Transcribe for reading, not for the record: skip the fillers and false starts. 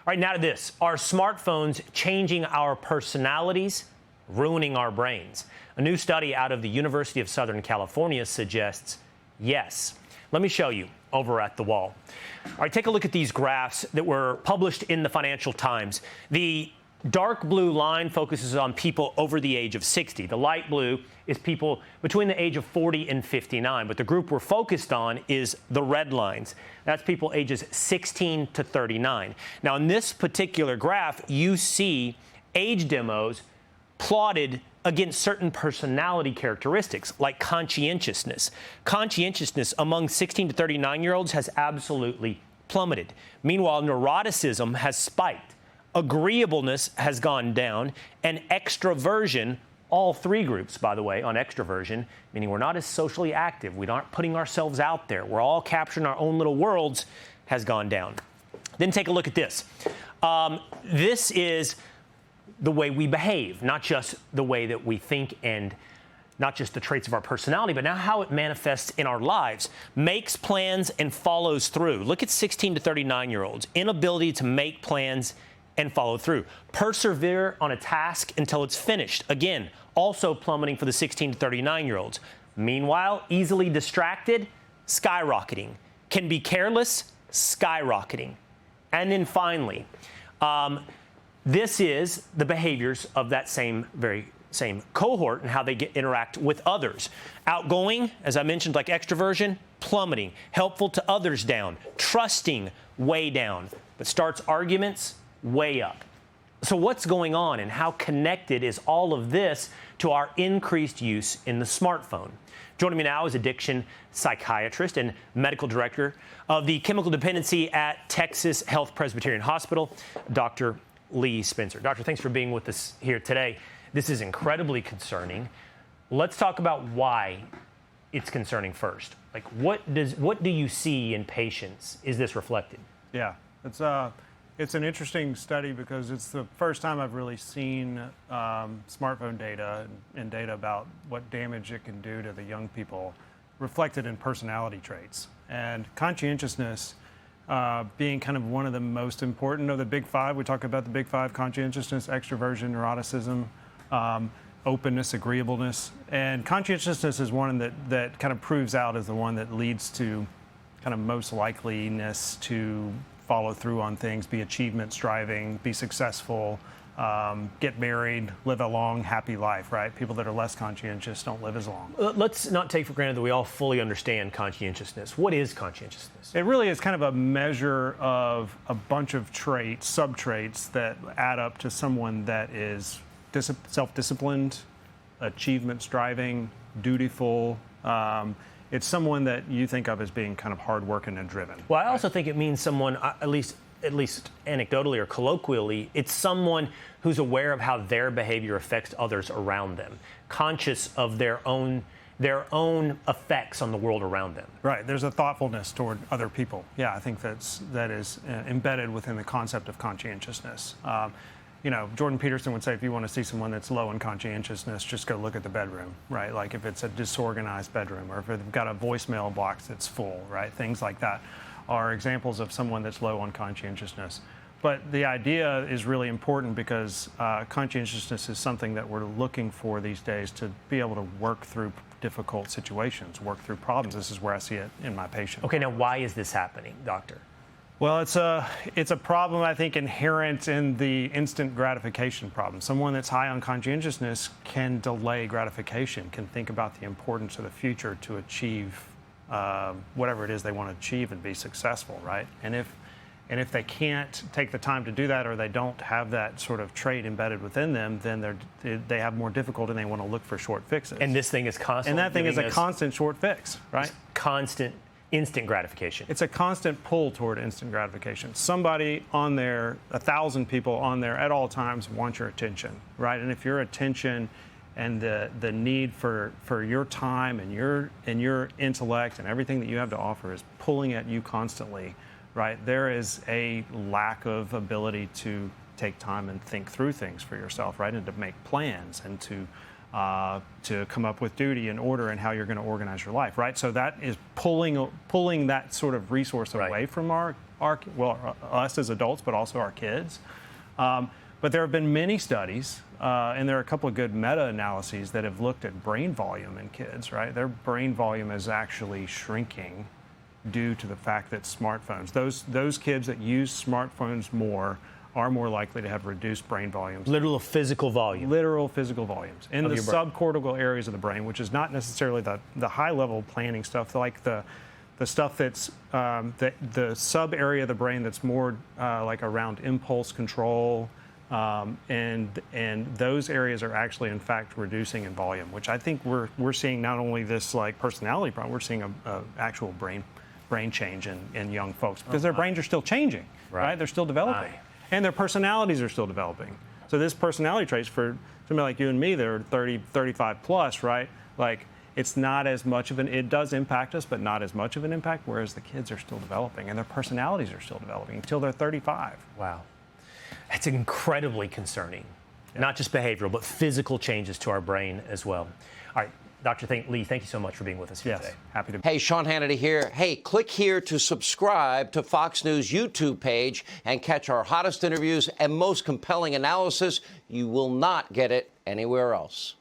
All right, now to this. Are smartphones changing our personalities, ruining our brains? A new study out of the University of Southern California suggests yes. Let me show you over at the wall. All right, take a look at these graphs that were published in the Financial Times. The dark blue line focuses on people over the age of 60. The light blue is people between the age of 40 and 59. But the group we're focused on is the red lines. That's people ages 16 to 39. Now, in this particular graph, you see age demos plotted against certain personality characteristics like conscientiousness. Conscientiousness among 16 to 39-year-olds has absolutely plummeted. Meanwhile, neuroticism has spiked. Agreeableness has gone down, and extroversion, all three groups, by the way, on extroversion, meaning we're not as socially active, we aren't putting ourselves out there, we're all capturing our own little worlds, has gone down. Then take a look at this. This is the way we behave, not just the way that we think and not just the traits of our personality, but now how it manifests in our lives. Makes plans and follows through. Look at 16 to 39-year-olds. Inability to make plans and follow through. Persevere on a task until it's finished. Again, also plummeting for the 16 to 39-year-olds. Meanwhile, easily distracted, skyrocketing. Can be careless, skyrocketing. And then finally, this is the behaviors of that same cohort and how they interact with others. Outgoing, as I mentioned, like extroversion, plummeting. Helpful to others, down. Trusting, way down. But starts arguments, way up. So what's going on and how connected is all of this to our increased use in the smartphone? Joining me now is addiction psychiatrist and medical director of the chemical dependency at Texas Health Presbyterian Hospital, Dr. Lee Spencer. Doctor, thanks for being with us here today. This is incredibly concerning. Let's talk about why it's concerning first. Like, what do you see in patients? Is this reflected? Yeah, it's an interesting study because it's the first time I've really seen smartphone data and data about what damage it can do to the young people reflected in personality traits. And conscientiousness being kind of one of the most important of the big five. We talk about the big five: conscientiousness, extroversion, neuroticism, openness, agreeableness. And conscientiousness is one that kind of proves out as the one that leads to kind of most likeliness to follow through on things, be achievement striving, be successful, get married, live a long, happy life, right? People that are less conscientious don't live as long. Let's not take for granted that we all fully understand conscientiousness. What is conscientiousness? It really is kind of a measure of a bunch of traits, sub-traits that add up to someone that is self-disciplined, achievement striving, dutiful. It's someone that you think of as being kind of hardworking and driven. Well, I also think it means someone, at least anecdotally or colloquially, it's someone who's aware of how their behavior affects others around them, conscious of their own effects on the world around them. Right. There's a thoughtfulness toward other people. Yeah, I think that is embedded within the concept of conscientiousness. Jordan Peterson would say if you want to see someone that's low in conscientiousness, just go look at the bedroom, right? Like if it's a disorganized bedroom or if they've got a voicemail box that's full, right? Things like that are examples of someone that's low on conscientiousness. But the idea is really important because conscientiousness is something that we're looking for these days to be able to work through difficult situations, work through problems. This is where I see it in my patients. Okay, now why is this happening, doctor? Well, it's a problem, I think, inherent in the instant gratification problem. Someone that's high on conscientiousness can delay gratification, can think about the importance of the future to achieve whatever it is they want to achieve and be successful, right? And if they can't take the time to do that, or they don't have that sort of trait embedded within them, then they have more difficulty and they want to look for short fixes. And this thing is constant. And that thing is a constant short fix, right? Constant instant gratification. It's a constant pull toward instant gratification. Somebody on there, 1,000 people on there at all times want your attention, right? And if your attention and the need for your time and your intellect and everything that you have to offer is pulling at you constantly, right? There is a lack of ability to take time and think through things for yourself, right? And to make plans and to come up with duty and order and how you're going to organize your life, right? So that is pulling that sort of resource away from our us as adults, but also our kids. But there have been many studies, and there are a couple of good meta-analyses that have looked at brain volume in kids, right? Their brain volume is actually shrinking due to the fact that smartphones, those kids that use smartphones more are more likely to have reduced brain volumes. Literal physical volume. Literal physical volumes in the subcortical areas of the brain, which is not necessarily the high-level planning stuff, like the stuff that's the sub area of the brain that's more like around impulse control, and those areas are actually, in fact, reducing in volume, which I think we're seeing not only this like personality problem, we're seeing a actual brain change in young folks because their brains are still changing, right? They're still developing, and their personalities are still developing. So this personality traits for somebody like you and me, they're 30, 35 plus, right? Like it's not as much of it does impact us, but not as much of an impact, whereas the kids are still developing and their personalities are still developing until they're 35. Wow. That's incredibly concerning. Yeah. Not just behavioral, but physical changes to our brain as well. All right, Dr. Lee, thank you so much for being with us here today. Happy to be. Hey, Sean Hannity here. Hey, click here to subscribe to Fox News YouTube page and catch our hottest interviews and most compelling analysis. You will not get it anywhere else.